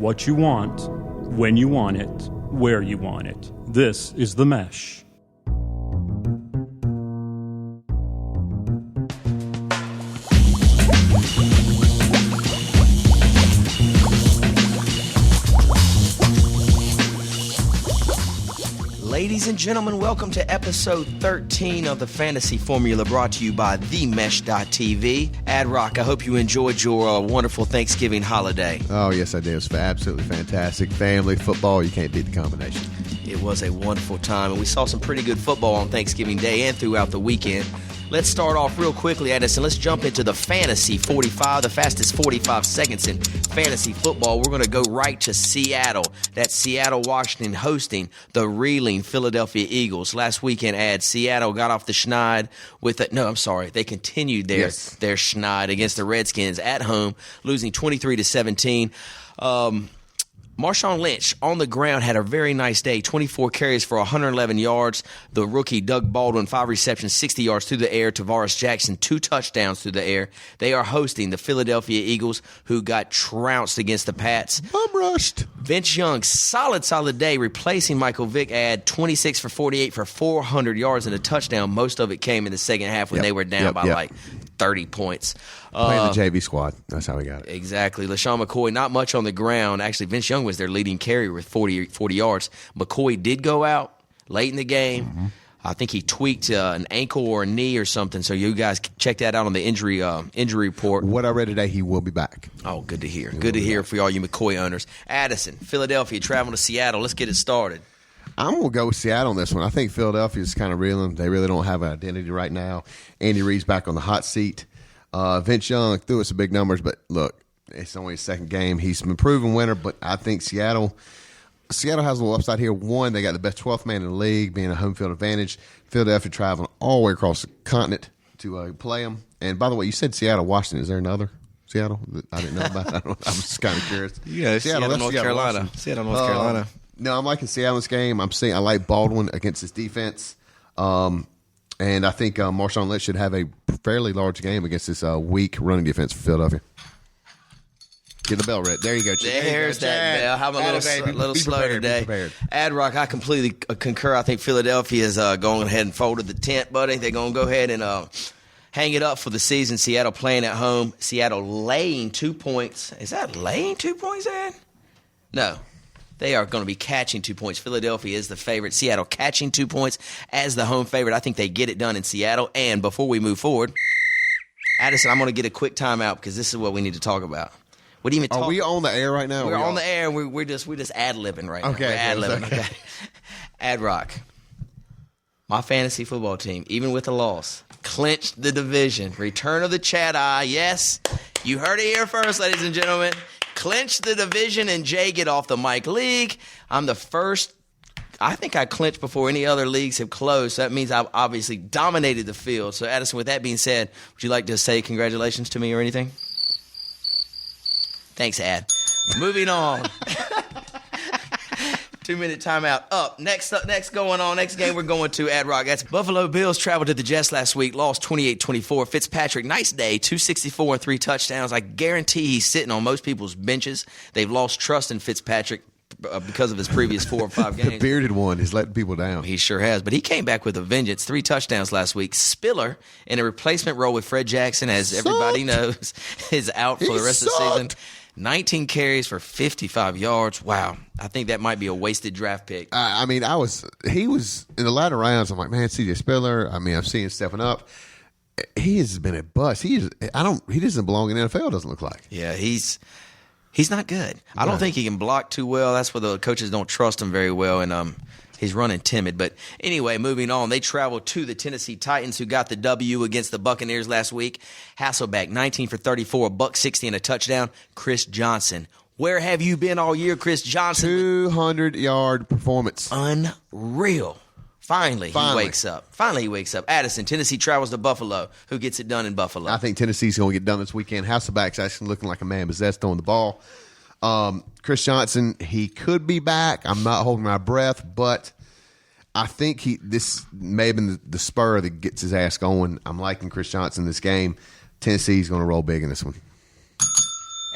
what you want, when you want it, where you want it. This is The Mesh. Ladies and gentlemen, welcome to episode 13 of the Fantasy Formula, brought to you by TheMesh.tv. Ad Rock, I hope you enjoyed your wonderful Thanksgiving holiday. Oh, yes, I did. It was absolutely fantastic. Family, football, you can't beat the combination. It was a wonderful time, and we saw some pretty good football on Thanksgiving Day and throughout the weekend. Let's start off real quickly, Addison. Let's jump into the Fantasy 45, the fastest 45 seconds in fantasy football. We're going to go right to Seattle. That's Seattle, Washington, hosting the reeling Philadelphia Eagles. Last weekend, Seattle got off the schneid with they continued their schneid against the Redskins at home, losing 23-17. Marshawn Lynch on the ground had a very nice day, 24 carries for 111 yards. The rookie Doug Baldwin, 5 receptions, 60 yards through the air. Tavares Jackson, 2 touchdowns through the air. They are hosting the Philadelphia Eagles, who got trounced against the Pats. Bum rushed. Vince Young, solid day, replacing Michael Vick, 26 for 48 for 400 yards and a touchdown. Most of it came in the second half when they were down by like 30 points. Playing the JV squad. That's how we got it. Exactly. LaShawn McCoy, not much on the ground. Actually, Vince Young was their leading carrier with 40 yards. McCoy did go out late in the game. Mm-hmm. I think he tweaked an ankle or a knee or something, so you guys check that out on the injury report. What I read today, he will be back. Oh, good to hear. Good to hear for all you McCoy owners. Addison, Philadelphia, traveling to Seattle. Let's get it started. I'm going to go with Seattle on this one. I think Philadelphia's kind of reeling. They really don't have an identity right now. Andy Reid's back on the hot seat. Vince Young threw us some big numbers, but look, it's only his second game. He's been proven winner, but I think Seattle has a little upside here. One, they got the best 12th man in the league, being a home field advantage. Philadelphia traveling all the way across the continent to play them. And by the way, you said Seattle, Washington. Is there another Seattle that I didn't know about? I was just kind of curious. Yeah, Seattle, North Carolina. Seattle, North Carolina. No, I'm liking Seattle's game. I like Baldwin against his defense. And I think Marshawn Lynch should have a fairly large game against this weak running defense for Philadelphia. Get the bell read. There you go. There's that bell. I'm a little slow today. Ad Rock, I completely concur. I think Philadelphia is going ahead and folded the tent, buddy. They're going to go ahead and hang it up for the season. Seattle playing at home. Seattle laying 2 points. Is that laying 2 points, Ed? No. They are going to be catching 2 points. Philadelphia is the favorite. Seattle catching 2 points as the home favorite. I think they get it done in Seattle. And before we move forward, Addison, I'm going to get a quick timeout because this is what we need to talk about. What do you even talk? Are we on the air right now? We're on the air. We're just ad-libbing right now. Okay. We're ad-libbing. Okay. Ad Rock. My fantasy football team, even with a loss, clinched the division. Return of the Chat Eye. Yes, you heard it here first, ladies and gentlemen. Clinched the division and Jay Get Off the Mic League. I'm the first. I think I clinched before any other leagues have closed. So that means I've obviously dominated the field. So, Addison, with that being said, would you like to say congratulations to me or anything? Thanks, Ad. Moving on. 2-minute timeout. Next game we're going to, Ad Rock. That's Buffalo Bills traveled to the Jets last week, lost 28-24. Fitzpatrick, nice day, 264 and 3 touchdowns. I guarantee he's sitting on most people's benches. They've lost trust in Fitzpatrick because of his previous 4 or 5 games. The bearded one is letting people down. He sure has, but he came back with a vengeance. 3 touchdowns last week. Spiller in a replacement role with Fred Jackson, as everybody knows, is out for the rest of the season. 19 carries for 55 yards. Wow. I think that might be a wasted draft pick. He was in the latter rounds. I'm like, man, CJ Spiller. I'm seeing him stepping up. He has been a bust. He doesn't belong in the NFL, doesn't look like. Yeah, he's not good. I don't think he can block too well. That's where the coaches don't trust him very well, and he's running timid. But anyway, moving on. They traveled to the Tennessee Titans, who got the W against the Buccaneers last week. Hasselbeck, 19 for 34, $160 and a touchdown. Chris Johnson. Where have you been all year, Chris Johnson? 200-yard performance. Unreal. Finally, he wakes up. Addison, Tennessee travels to Buffalo. Who gets it done in Buffalo? I think Tennessee's going to get done this weekend. Hasselbeck's actually looking like a man possessed on the ball. Chris Johnson, he could be back. I'm not holding my breath, but I think this may have been the spur that gets his ass going. I'm liking Chris Johnson this game. Tennessee's going to roll big in this one.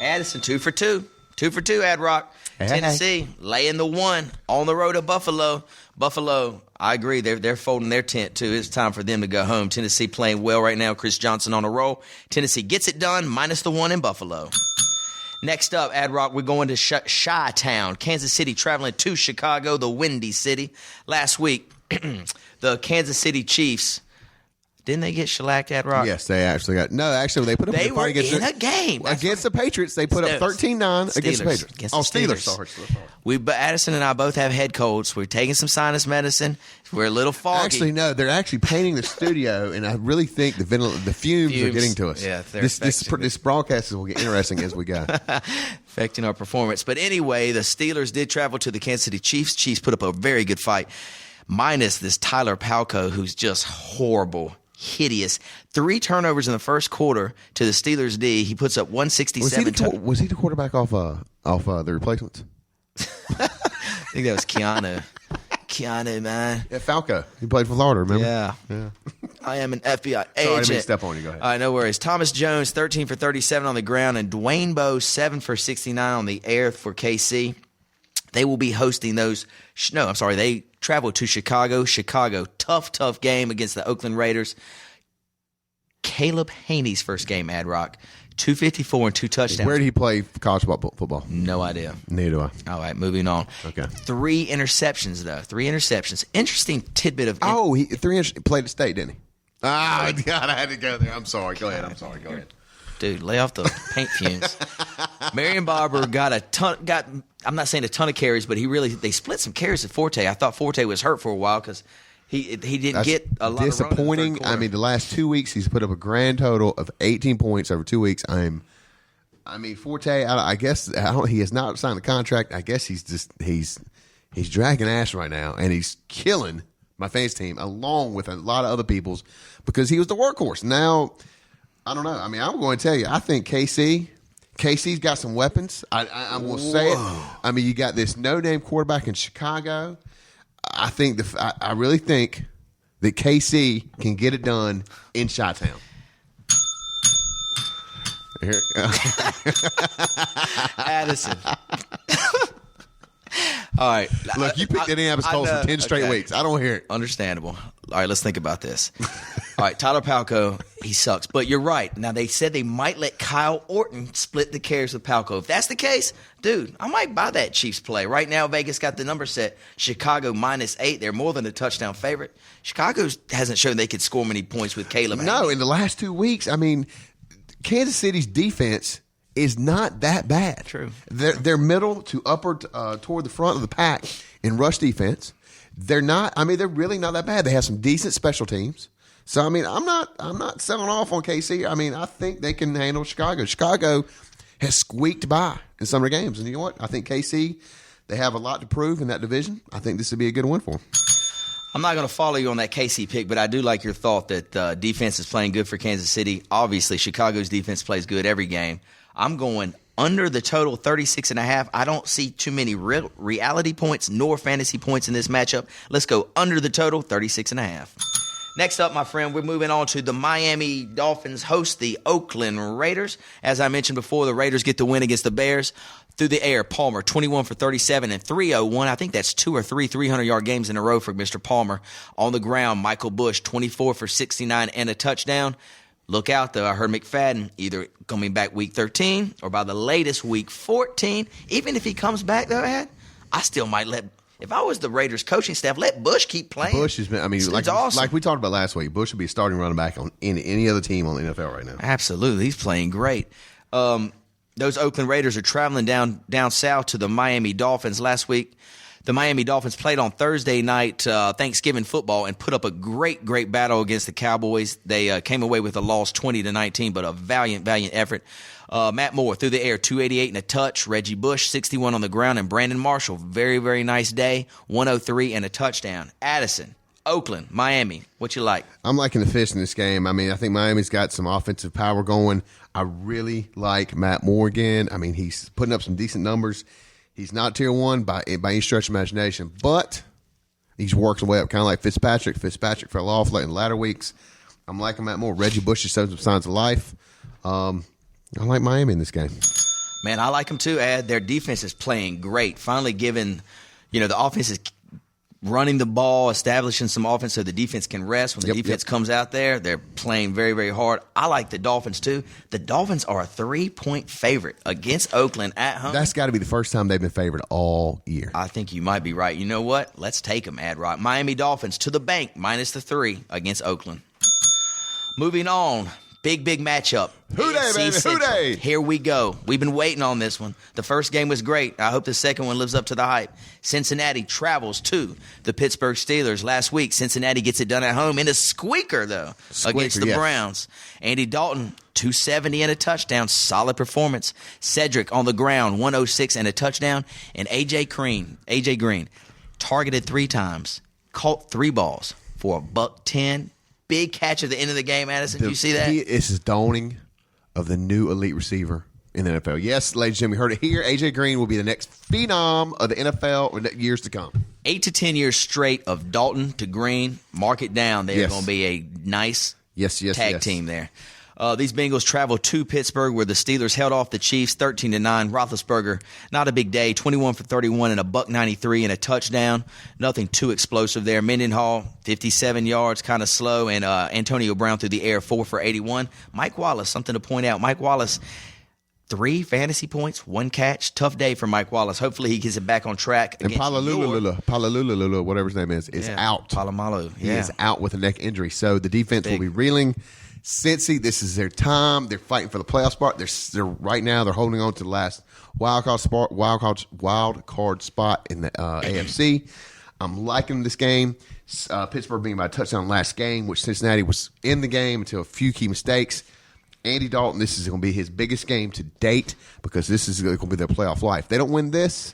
Addison, 2 for 2. 2 for 2, Ad Rock. Hey. Tennessee laying the 1 on the road to Buffalo. Buffalo, I agree. They're folding their tent, too. It's time for them to go home. Tennessee playing well right now. Chris Johnson on a roll. Tennessee gets it done, minus the 1 in Buffalo. Next up, Ad Rock, we're going to Chi-Town. Kansas City traveling to Chicago, the Windy City. Last week, the Kansas City Chiefs, didn't they get shellacked, Ad Rock? Yes, they actually got. No, actually, they put up They a were fight in a game. against the Patriots. They put up 13-9 against the Patriots. Against the Steelers. Sorry. Addison and I both have head colds. We're taking some sinus medicine. We're a little foggy. Actually, no, they're actually painting the studio, and I really think the fumes are getting to us. Yeah, they're this broadcast will get interesting as we go. affecting our performance. But anyway, the Steelers did travel to the Kansas City Chiefs. Chiefs put up a very good fight, minus this Tyler Palko, who's just horrible. Hideous. 3 turnovers in the first quarter to the Steelers D. He puts up 167. Was he the quarterback off the replacements? I think that was Keanu. Keanu, man. Yeah, Falco. He played for Florida, remember? Yeah. I am an FBI agent. Sorry, I didn't step on you. Go ahead. All right, no worries. Thomas Jones, 13 for 37 on the ground, and Dwayne Bowe, 7 for 69 on the air for KC. They will be hosting those. No, I'm sorry. They travel to Chicago. Chicago, tough game against the Oakland Raiders. Caleb Haney's first game, Ad Rock, 254 and 2 touchdowns. Where did he play college football? No idea. Neither do I. All right, moving on. Okay. 3 interceptions, though. 3 interceptions. Interesting tidbit of. He played at State, didn't he? Ah, God, I had to go there. I'm sorry. Go ahead. Go ahead. Dude, lay off the paint fumes. Marion Barber got I'm not saying a ton of carries, but they split some carries at Forte. I thought Forte was hurt for a while because he didn't get a lot disappointing. of running in the third quarter. I mean, the last 2 weeks he's put up a grand total of 18 points over 2 weeks. Forte. I guess he has not signed the contract. I guess he's dragging ass right now, and he's killing my fantasy team along with a lot of other people's because he was the workhorse. Now, I don't know. I mean, I'm going to tell you, I think KC's got some weapons. I'm going to say it. I mean, you got this no-name quarterback in Chicago. I really think that KC can get it done in Chi-Town. Addison. All right. Look, you picked Indianapolis Colts for 10 straight weeks. I don't hear it. Understandable. All right, let's think about this. All right, Tyler Palko, he sucks. But you're right. Now, they said they might let Kyle Orton split the carries with Palko. If that's the case, dude, I might buy that Chiefs play. Right now, Vegas got the number set. Chicago -8. They're more than a touchdown favorite. Chicago hasn't shown they could score many points with Caleb. No, in the last 2 weeks, I mean, Kansas City's defense is not that bad. True. They're middle to upper toward the front of the pack in rush defense. They're not. I mean, they're really not that bad. They have some decent special teams. So I mean, I'm not selling off on KC. I mean, I think they can handle Chicago. Chicago has squeaked by in some of their games, and you know what? I think KC, they have a lot to prove in that division. I think this would be a good win for them. I'm not going to follow you on that KC pick, but I do like your thought that defense is playing good for Kansas City. Obviously, Chicago's defense plays good every game. I'm going under the total 36.5. I don't see too many reality points nor fantasy points in this matchup. Let's go under the total 36.5. Next up, my friend, we're moving on to the Miami Dolphins host the Oakland Raiders. As I mentioned before, the Raiders get the win against the Bears. Through the air, Palmer, 21 for 37 and 301. I think that's 2 or 3 300-yard games in a row for Mr. Palmer. On the ground, Michael Bush, 24 for 69 and a touchdown. Look out, though. I heard McFadden either coming back week 13 or by the latest week 14. Even if he comes back, though, I still might if I was the Raiders coaching staff, let Bush keep playing. Bush has been, I mean, awesome. Like we talked about last week, Bush would be a starting running back on any other team on the NFL right now. Absolutely. He's playing great. Those Oakland Raiders are traveling down south to the Miami Dolphins. Last week, the Miami Dolphins played on Thursday night Thanksgiving football and put up a great battle against the Cowboys. They came away with a loss 20-19, but a valiant effort. Matt Moore through the air, 288 and a touch. Reggie Bush, 61 on the ground. And Brandon Marshall, very nice day, 103 and a touchdown. Addison, Oakland, Miami, what you like? I'm liking the fish in this game. I mean, I think Miami's got some offensive power going. I really like Matt Moore again. I mean, he's putting up some decent numbers. He's not tier 1 by any stretch of imagination, but he's worked his way up, kind of like Fitzpatrick. Fitzpatrick fell off late in the latter weeks. I'm liking Matt Moore. Reggie Bush is showing some signs of life. I like Miami in this game. Man, I like them too, Ed. Their defense is playing great. Finally given, the offense is running the ball, establishing some offense so the defense can rest. When the defense comes out there, they're playing very, very hard. I like the Dolphins too. The Dolphins are a 3-point favorite against Oakland at home. That's got to be the first time they've been favored all year. I think you might be right. You know what? Let's take them, Ad Rock. Miami Dolphins to the bank, minus the 3 against Oakland. Moving on. Big matchup. Who dey, AFC baby? Central. Who dey? Here we go. We've been waiting on this one. The first game was great. I hope the second one lives up to the hype. Cincinnati travels to the Pittsburgh Steelers. Last week, Cincinnati gets it done at home in a squeaker, though, against the Browns. Andy Dalton, 270 and a touchdown. Solid performance. Cedric on the ground, 106 and a touchdown. And A.J. Green, targeted 3 times, caught 3 balls for $110. Big catch at the end of the game, Addison. Did you see that? It's the dawning of the new elite receiver in the NFL. Yes, ladies and gentlemen, you heard it here. A.J. Green will be the next phenom of the NFL in years to come. 8 to 10 years straight of Dalton to Green. Mark it down. They're going to be a nice tag team there. These Bengals travel to Pittsburgh, where the Steelers held off the Chiefs 13-9. Roethlisberger, not a big day, 21 for 31 and a $193 and a touchdown. Nothing too explosive there. Mendenhall, 57 yards, kind of slow, and Antonio Brown through the air, 4 for 81. Mike Wallace, something to point out. Mike Wallace, 3 fantasy points, 1 catch. Tough day for Mike Wallace. Hopefully he gets it back on track. And Palululu, whatever his name is out. Palomalu, He is out with a neck injury. So the defense will be reeling. Cincy, this is their time. They're fighting for the playoff spot. They're right now. They're holding on to the last wild card spot in the AFC. I'm liking this game. Pittsburgh being by a touchdown last game, which Cincinnati was in the game until a few key mistakes. Andy Dalton, this is going to be his biggest game to date because this is going to be their playoff life. If they don't win this,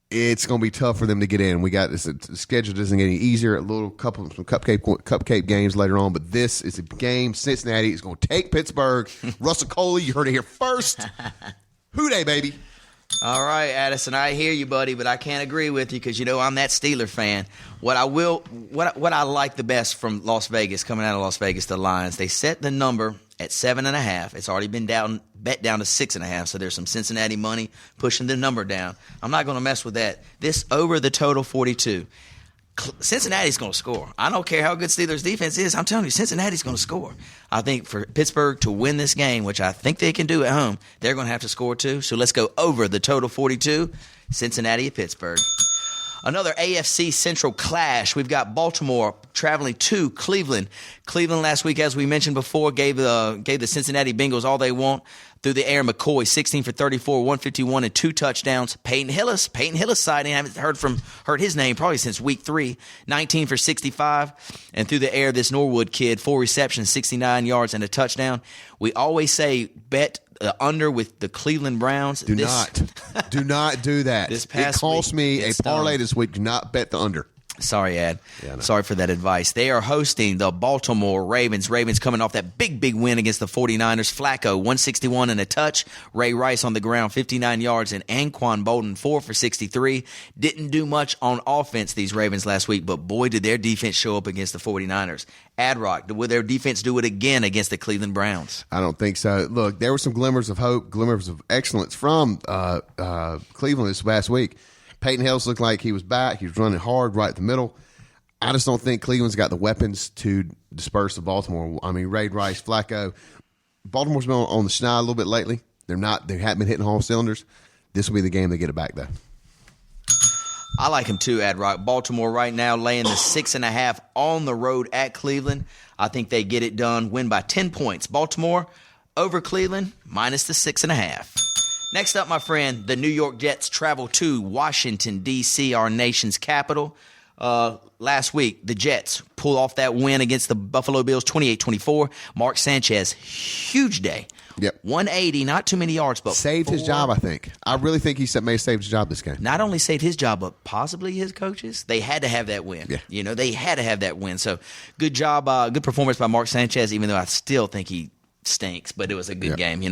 it's going to be tough for them to get in. We got this. The schedule doesn't get any easier. Some cupcake games later on, but this is a game. Cincinnati is going to take Pittsburgh. Russell Coley, you heard it here first. Who dey, baby? All right, Addison, I hear you, buddy, but I can't agree with you because I'm that Steeler fan. What I like the best from Las Vegas, coming out of Las Vegas, the Lions, they set the number at 7.5. It's already been bet down to 6.5. So there's some Cincinnati money pushing the number down. I'm not going to mess with that. This over the total 42. Cincinnati's going to score. I don't care how good Steelers defense is. I'm telling you, Cincinnati's going to score. I think for Pittsburgh to win this game, which I think they can do at home, they're going to have to score too. So let's go over the total 42. Cincinnati at Pittsburgh. Another AFC Central clash. We've got Baltimore traveling to Cleveland. Cleveland last week, as we mentioned before, gave the Cincinnati Bengals all they want. Through the air, McCoy, 16 for 34, 151, and 2 touchdowns. Peyton Hillis sighting. I haven't heard his name probably since week 3. 19 for 65. And through the air, this Norwood kid, 4 receptions, 69 yards, and a touchdown. We always say bet under with the Cleveland Browns. Do not do that. This past it cost week, me a parlay this week. Do not bet the under. Sorry, Ad. Yeah, no. Sorry for that advice. They are hosting the Baltimore Ravens. Ravens coming off that big win against the 49ers. Flacco, 161 and a touch. Ray Rice on the ground, 59 yards. And Anquan Bolden, 4 for 63. Didn't do much on offense, these Ravens, last week, but boy, did their defense show up against the 49ers. Ad-Rock, will their defense do it again against the Cleveland Browns? I don't think so. Look, there were some glimmers of hope, glimmers of excellence from Cleveland this last week. Peyton Hillis looked like he was back. He was running hard right at the middle. I just don't think Cleveland's got the weapons to disperse the Baltimore. I mean, Ray Rice, Flacco. Baltimore's been on the schneid a little bit lately. They haven't been hitting all cylinders. This will be the game they get it back, though. I like him too, Ad-Rock. Baltimore right now laying the 6.5 on the road at Cleveland. I think they get it done, win by 10 points. Baltimore over Cleveland, minus the 6.5. Next up, my friend, the New York Jets travel to Washington, D.C., our nation's capital. Last week, the Jets pull off that win against the Buffalo Bills, 28-24. Mark Sanchez, huge day. Yep. 180, not too many yards, but saved his job, I think. I really think he may have saved his job this game. Not only saved his job, but possibly his coaches. They had to have that win. Yeah. They had to have that win. So good job, good performance by Mark Sanchez, even though I still think he stinks, but it was a good game,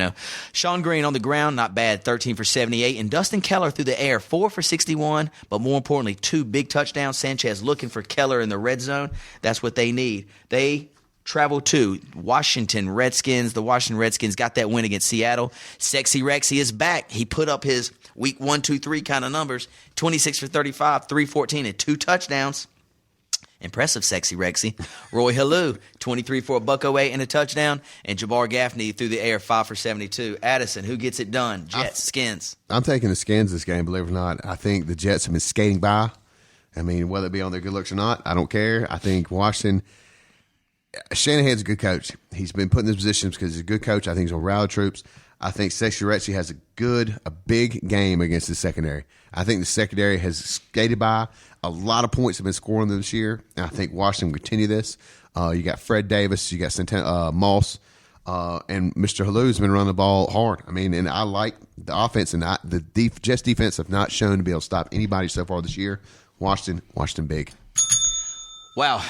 Sean Green on the ground, not bad, 13 for 78. And Dustin Keller through the air, 4 for 61, but more importantly, 2 big touchdowns. Sanchez looking for Keller in the red zone. That's what they need. They travel to Washington Redskins. The Washington Redskins got that win against Seattle. Sexy Rexy is back. He put up his week 1, 2, 3 kind of numbers. 26 for 35, 314, and 2 touchdowns. Impressive, Sexy Rexy. Roy Halou, 23 for a $108 and a touchdown. And Jabbar Gaffney through the air, 5 for 72. Addison, who gets it done? Jets, Skins. I'm taking the Skins this game, believe it or not. I think the Jets have been skating by. I mean, whether it be on their good looks or not, I don't care. I think Washington – Shanahan's a good coach. He's been put in these positions because he's a good coach. I think he's going to rally troops. I think Sexy Rexy has a big game against the secondary. I think the secondary has skated by. A lot of points have been scored this year, and I think Washington will continue this. You got Fred Davis, you got Moss, and Mr. Halou's been running the ball hard. I mean, and I like the offense, and the Jets defense have not shown to be able to stop anybody so far this year. Washington big. Wow.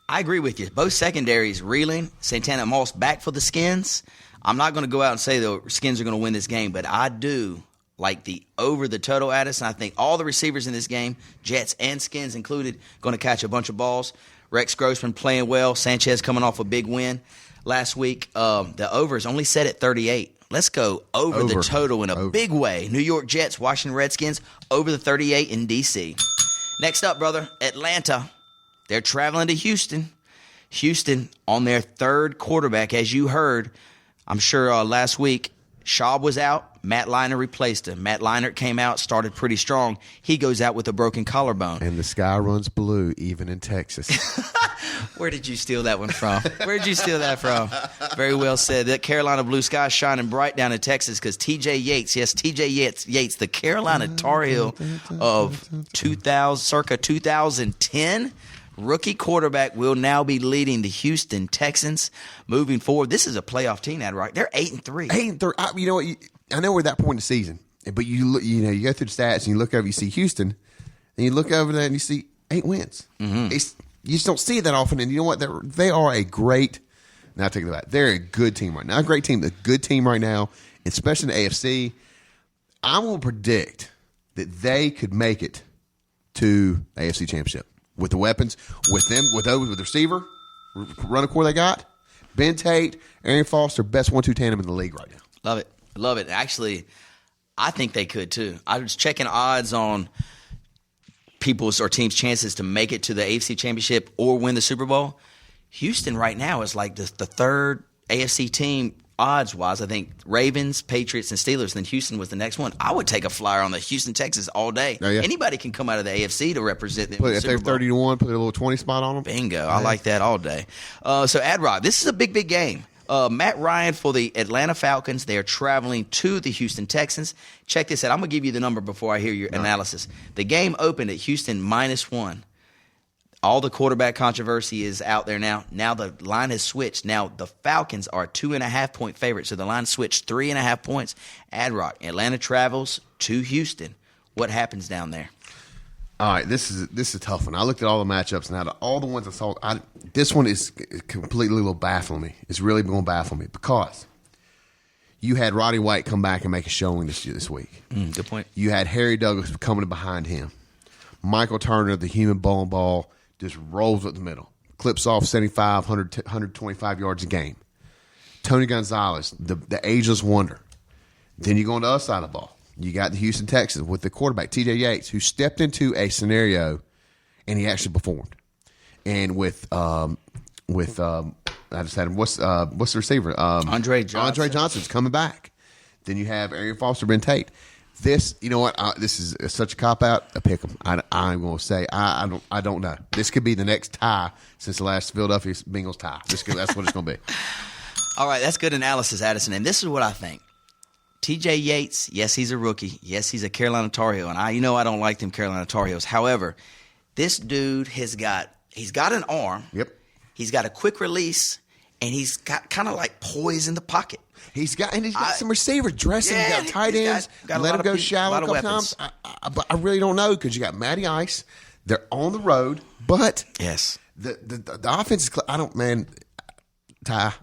I agree with you. Both secondaries reeling. Santana Moss back for the Skins. I'm not going to go out and say the Skins are going to win this game, but I do like the over the total, Addison. I think all the receivers in this game, Jets and Skins included, going to catch a bunch of balls. Rex Grossman playing well. Sanchez coming off a big win last week. The over is only set at 38. Let's go over the total in a big way. New York Jets, Washington Redskins, over the 38 in D.C. Next up, brother, Atlanta. They're traveling to Houston. Houston on their third quarterback, as you heard, I'm sure last week, Schaub was out. Matt Leinart replaced him. Matt Leinart came out, started pretty strong. He goes out with a broken collarbone. And the sky runs blue, even in Texas. Where did you steal that one from? Where did you steal that from? Very well said. That Carolina blue sky shining bright down in Texas because T.J. Yates, yes, T.J. Yates, the Carolina Tar Heel of circa 2010, rookie quarterback, will now be leading the Houston Texans moving forward. This is a playoff team, right? They're 8-3. 8-3. You know what? I know we're at that point in the season, but you go through the stats and you look over, you see Houston, and you look over there and you see 8 wins. Mm-hmm. You just don't see it that often. And you know what? They are a great. Now I take it back. They're a good team right now. A great team. A good team right now, especially in the AFC. I'm going to predict that they could make it to the AFC Championship with the weapons, with the receiver, running core they got. Ben Tate, Arian Foster, best 1-2 tandem in the league right now. Love it. Actually, I think they could too. I was checking odds on people's or teams' chances to make it to the AFC Championship or win the Super Bowl. Houston right now is like the third AFC team odds-wise. I think Ravens, Patriots, and Steelers, and then Houston was the next one. I would take a flyer on the Houston Texans all day. Oh, yeah. Anybody can come out of the AFC to represent them. If they're 30-1, put a little 20 spot on them. Bingo. Yeah. I like that all day. So, Ad-Rock, this is a big game. Matt Ryan for the Atlanta Falcons. They are traveling to the Houston Texans. Check this out. I'm going to give you the number before I hear your analysis. The game opened at Houston -1. All the quarterback controversy is out there now. Now the line has switched. Now the Falcons are a 2.5-point favorite. So the line switched 3.5 points. Ad-Rock, Atlanta travels to Houston. What happens down there? All right, this is a tough one. I looked at all the matchups, and out of all the ones I saw, this one is completely will baffle me. It's really going to baffle me because you had Roddy White come back and make a showing this week. Good point. You had Harry Douglas coming behind him. Michael Turner, the human bowling ball, just rolls up the middle, clips off 75, 100, 125 yards a game. Tony Gonzalez, the ageless wonder. Then you go on the other side of the ball. You got the Houston Texans with the quarterback, T.J. Yates, who stepped into a scenario and he actually performed. And with I just had him. What's the receiver? Andre Johnson. Andre Johnson's coming back. Then you have Arian Foster, Ben Tate. This, you know what? This is such a cop out. A pick 'em. I'm going to say I don't know. This could be the next tie since the last Philadelphia Bengals tie. That's what it's going to be. All right, that's good analysis, Addison. And this is what I think. T.J. Yates, yes, he's a rookie. Yes, he's a Carolina Tar Heel, and I don't like them Carolina Tar Heels. However, this dude he's got an arm. Yep. He's got a quick release, and he's got kind of like poise in the pocket. He's got some receivers dressing. Yeah, he's got tight ends. Let him go shallow a couple times. But I really don't know because you got Matty Ice. They're on the road, but yes, the offense is. Ty.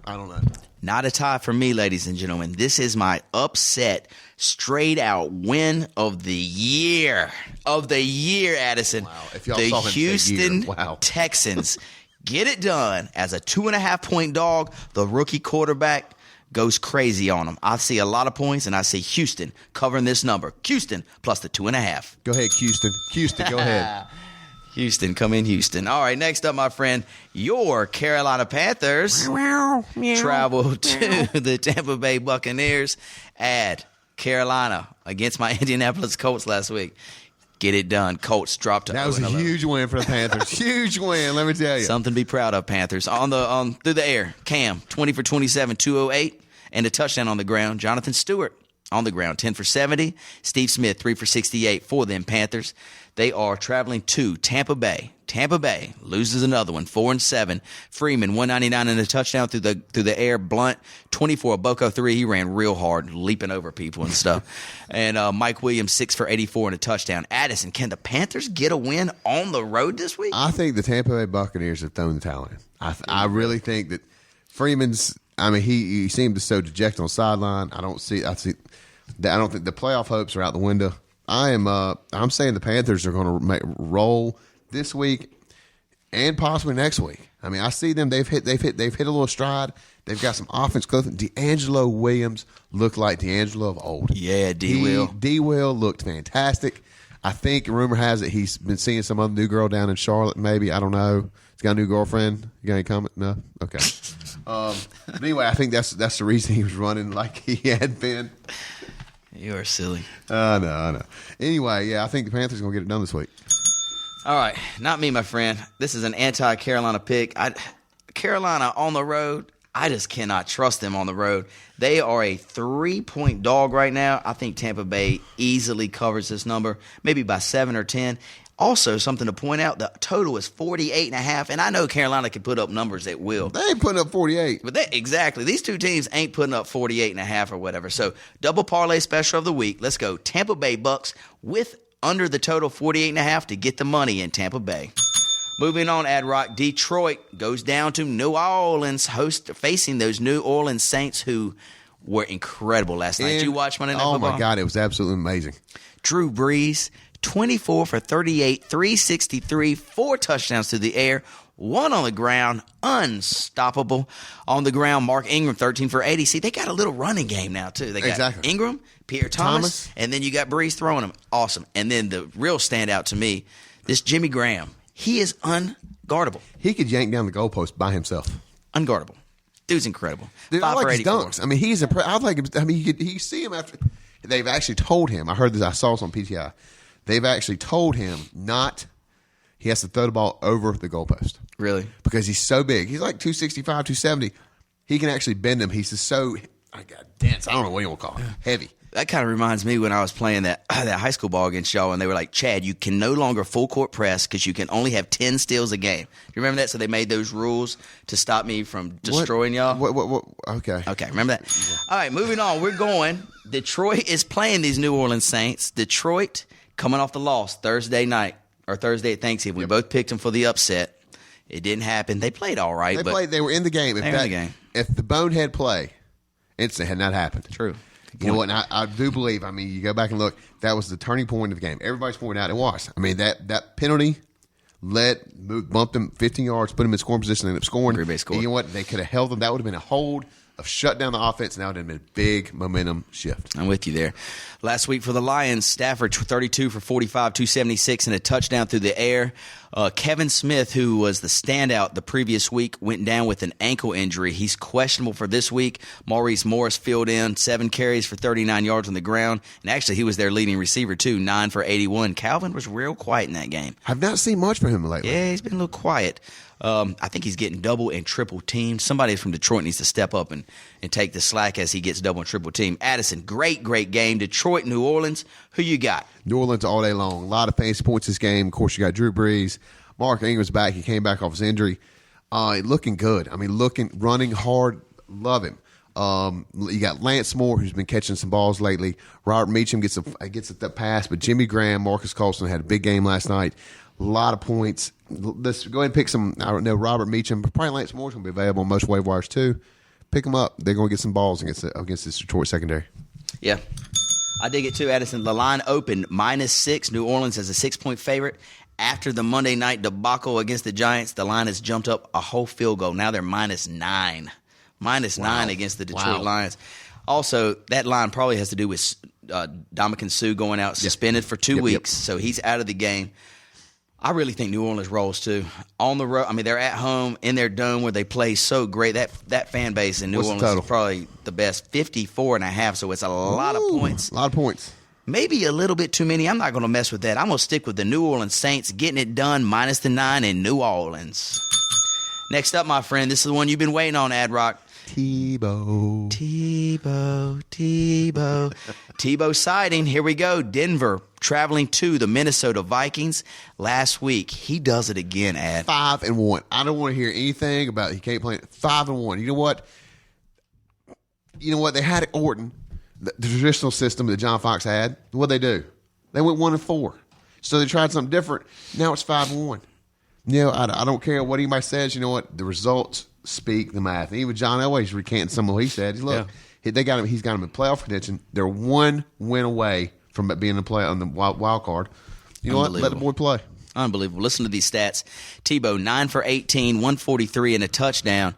I don't know. Not a tie for me, ladies and gentlemen. This is my upset, straight-out win of the year. Addison. Wow. If y'all the saw him Houston say year. Wow. Texans get it done as a 2.5-point dog. The rookie quarterback goes crazy on them. I see a lot of points, and I see Houston covering this number. Houston plus the 2.5. Go ahead, Houston. Houston, go ahead. Houston, come in, Houston. All right, next up, my friend, your Carolina Panthers travel to the Tampa Bay Buccaneers at Carolina against my Indianapolis Colts last week. Get it done. Colts dropped to That was a 0-11. huge win for the Panthers. Huge win, let me tell you. Something to be proud of, Panthers. Through the air, Cam, 20 for 27, 208, and a touchdown on the ground. Jonathan Stewart on the ground, 10 for 70. Steve Smith, 3 for 68 for them Panthers. They are traveling to Tampa Bay. Tampa Bay loses another one, 4-7. Freeman, 199 and a touchdown through the air. Blunt, 24, Boko 3. He ran real hard, leaping over people and stuff. And Mike Williams, 6 for 84 and a touchdown. Addison, can the Panthers get a win on the road this week? I think the Tampa Bay Buccaneers have thrown the towel in. I really think that Freeman's. I mean, he seemed so dejected on the sideline. I don't think the playoff hopes are out the window. I'm saying the Panthers are going to roll this week and possibly next week. I mean, I see them. They've hit a little stride. They've got some offense. D'Angelo Williams looked like D'Angelo of old. Yeah, D-Will. D-Will looked fantastic. I think rumor has it he's been seeing some other new girl down in Charlotte. Maybe, I don't know. He's got a new girlfriend. You got any comment? No. Okay. But anyway, I think that's the reason he was running like he had been. You are silly. I know. Anyway, yeah, I think the Panthers are going to get it done this week. All right, not me, my friend. This is an anti-Carolina pick. Carolina on the road, I just cannot trust them on the road. They are a 3-point dog right now. I think Tampa Bay easily covers this number, maybe by 7 or 10. Also, something to point out, the total is 48.5, and I know Carolina can put up numbers that will. They ain't putting up 48. But exactly. These two teams ain't putting up 48.5 or whatever. So, double parlay special of the week. Let's go Tampa Bay Bucks with under the total 48.5 to get the money in Tampa Bay. Moving on, Ad Rock, Detroit goes down to New Orleans, facing those New Orleans Saints who were incredible last night. Did you watch Monday Night Football? Oh, my God, it was absolutely amazing. Drew Brees, 24 for 38, 363, 4 touchdowns through the air, 1 on the ground, unstoppable. On the ground, Mark Ingram, 13 for 80. See, they got a little running game now, too. They got Ingram, Pierre Thomas, and then you got Brees throwing them. Awesome. And then the real standout to me, this Jimmy Graham. He is unguardable. He could yank down the goalpost by himself. Unguardable. Dude's incredible. Dude, I like his dunks. I mean, he's I like him. I mean, you see him after. They've actually told him. I heard this. I saw this on PTI. They've actually told him not. He has to throw the ball over the goalpost. Really? Because he's so big. He's like 265, 270. He can actually bend him. He's just so. I got dense. I don't know what you want to call it. Heavy. That kind of reminds me when I was playing that high school ball against y'all, and they were like, Chad, you can no longer full court press because you can only have 10 steals a game. Do you remember that? So they made those rules to stop me from destroying y'all. What? Okay. Okay, remember that? Yeah. All right, moving on. We're going. Detroit is playing these New Orleans Saints. Detroit coming off the loss Thursday night or Thursday at Thanksgiving. We both picked them for the upset. It didn't happen. They played all right. They were in the game. If the bonehead play, it had not happened. True. You know what? And I do believe, I mean, you go back and look, that was the turning point of the game. Everybody's pointing out it was. I mean, that penalty bumped them 15 yards, put them in scoring position, and ended up scoring. Green Bay scored. And you know what? They could have held them. That would have been a hold of shut down the offense, and that would have been a big momentum shift. I'm with you there. Last week for the Lions, Stafford 32 for 45, 276, and a touchdown through the air. Kevin Smith, who was the standout the previous week, went down with an ankle injury. He's questionable for this week. Maurice Morris filled in 7 carries for 39 yards on the ground. And actually, he was their leading receiver, too, 9 for 81. Calvin was real quiet in that game. I've not seen much from him lately. Yeah, he's been a little quiet. I think he's getting double and triple teamed. Somebody from Detroit needs to step up and take the slack as he gets double and triple teamed. Addison, great game. Detroit, New Orleans. Who you got? New Orleans all day long. A lot of fantasy points this game. Of course, you got Drew Brees. Mark Ingram's back. He came back off his injury. Looking good. I mean, running hard. Love him. You got Lance Moore, who's been catching some balls lately. Robert Meacham gets the pass, but Jimmy Graham, Marcus Colston had a big game last night. A lot of points. Let's go ahead and pick some. I don't know, Robert Meacham, but probably Lance Moore's going to be available on most waiver wires too. Pick them up. They're going to get some balls against this Detroit secondary. Yeah. I dig it too, Addison. The line opened -6. New Orleans as a 6-point favorite. After the Monday night debacle against the Giants, the line has jumped up a whole field goal. Now they're -9. -9 against the Detroit Lions. Also, that line probably has to do with Ndamukong Suh going out suspended for 2 weeks, so he's out of the game. I really think New Orleans rolls too. On the road, I mean, they're at home in their dome where they play so great. That fan base in New Orleans is probably the best, 54.5. So it's a lot of points. A lot of points. Maybe a little bit too many. I'm not going to mess with that. I'm going to stick with the New Orleans Saints getting it done -9 in New Orleans. Next up, my friend, this is the one you've been waiting on, Ad Rock. Tebow. Tebow sighting. Here we go. Denver traveling to the Minnesota Vikings last week. He does it again, Ad. 5-1. I don't want to hear anything about he can't play. 5-1. You know what? They had at Orton, the traditional system that John Fox had. What'd they do? They went 1-4. So they tried something different. Now it's 5-1. I don't care what anybody says. You know what? The results speak the math. And even John Elway's recanting some of what he said. Look, they got him. He's got him in playoff contention. They're 1 win away from being in play on the wild card. You know what? Let the boy play. Unbelievable. Listen to these stats. Tebow, 9 for 18, 143 and a touchdown.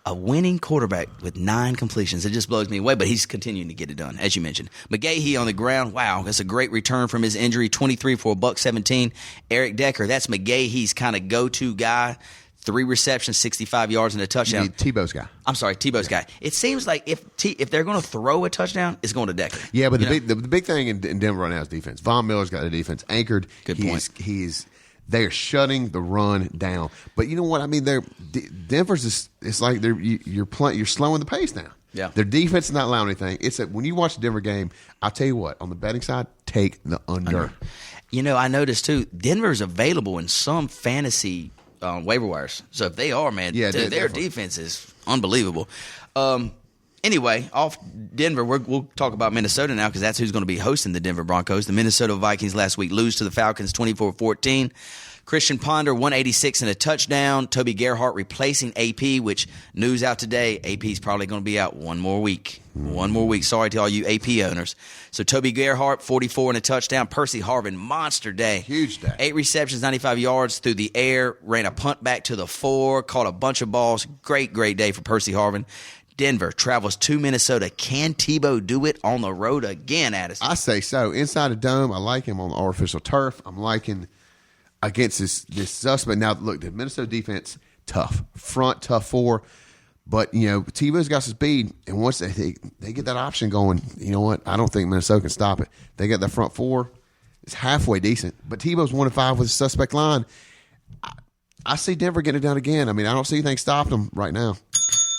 A winning quarterback with 9 completions. It just blows me away, but he's continuing to get it done, as you mentioned. McGahee on the ground. Wow, that's a great return from his injury. 23 for $117. Eric Decker, that's McGahee's kind of go-to guy. 3 receptions, 65 yards, and a touchdown. Tebow's guy. I'm sorry, Tebow's guy. It seems like if they're going to throw a touchdown, it's going to Decker. Yeah, but the big thing in Denver right now is defense. Von Miller's got the defense anchored. Good point. They're shutting the run down. But you know what? I mean, Denver's it's like you're slowing the pace now. Yeah. Their defense is not allowing anything. When you watch the Denver game, I'll tell you what, on the betting side, take the under. I noticed too, Denver's available in some fantasy waiver wires. So if they are, man, their defense is unbelievable. Anyway, off Denver, we'll talk about Minnesota now because that's who's going to be hosting the Denver Broncos. The Minnesota Vikings last week lose to the Falcons 24-14. Christian Ponder, 186 and a touchdown. Toby Gerhart replacing AP, which news out today, AP's probably going to be out one more week. One more week. Sorry to all you AP owners. So Toby Gerhart, 44 and a touchdown. Percy Harvin, monster day. Huge day. 8 receptions, 95 yards through the air. Ran a punt back to the 4. Caught a bunch of balls. Great day for Percy Harvin. Denver travels to Minnesota. Can Tebow do it on the road again, Addison? I say so. Inside the dome, I like him on the artificial turf. I'm liking against this suspect. Now, look, the Minnesota defense, tough. Front, tough 4. But, Tebow's got some speed. And once they get that option going, you know what? I don't think Minnesota can stop it. They got that front 4. It's halfway decent. But Tebow's 1-5 with a suspect line. I see Denver getting it done again. I mean, I don't see anything stopping them right now.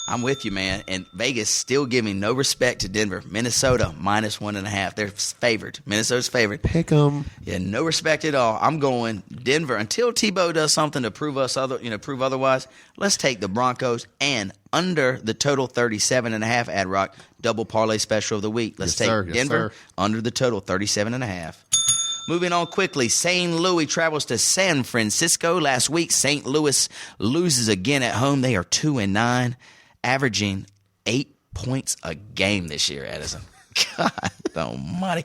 I'm with you, man. And Vegas still giving no respect to Denver. Minnesota, -1.5. They're favored. Minnesota's favored. Pick them. Yeah, no respect at all. I'm going Denver until Tebow does something to prove otherwise. Let's take the Broncos and under the total 37.5. Ad Rock double parlay special of the week. Let's take Denver under the total 37.5. Moving on quickly, St. Louis travels to San Francisco last week. St. Louis loses again at home. They are 2-9. Averaging 8 points a game this year, Addison. God almighty.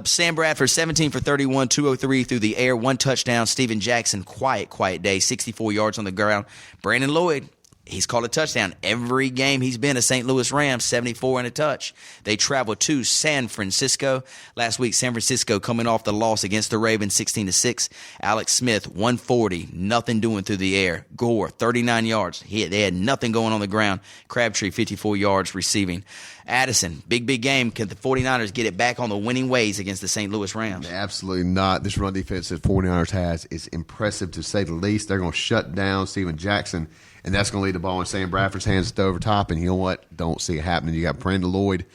Sam Bradford, 17 for 31, 203 through the air, 1 touchdown. Steven Jackson, quiet day, 64 yards on the ground. Brandon Lloyd, he's caught a touchdown every game he's been a St. Louis Rams, 74 and a touch. They travel to San Francisco. Last week, San Francisco coming off the loss against the Ravens, 16-6. Alex Smith, 140, nothing doing through the air. Gore, 39 yards. They had nothing going on the ground. Crabtree, 54 yards receiving. Addison, big game. Can the 49ers get it back on the winning ways against the St. Louis Rams? Absolutely not. This run defense that 49ers has is impressive to say the least. They're going to shut down Steven Jackson, and that's going to leave the ball in Sam Bradford's hands to over top. And you know what? Don't see it happening. You got Brandon Lloyd,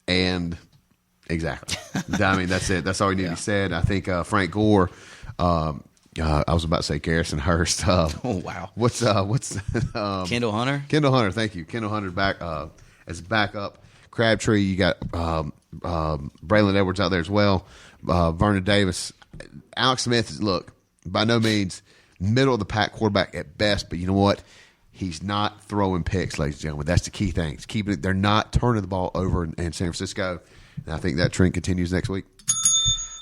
and exactly. I mean, that's it. That's all you need to be said. I think Frank Gore. I was about to say Garrison Hurst. Oh wow. What's Kendall Hunter? Kendall Hunter. Thank you. Kendall Hunter back as backup. Crabtree. You got Braylon Edwards out there as well. Vernon Davis. Alex Smith is by no means middle of the pack quarterback at best, but you know what? He's not throwing picks, ladies and gentlemen. That's the key thing. It's keeping it. They're not turning the ball over in San Francisco, and I think that trend continues next week.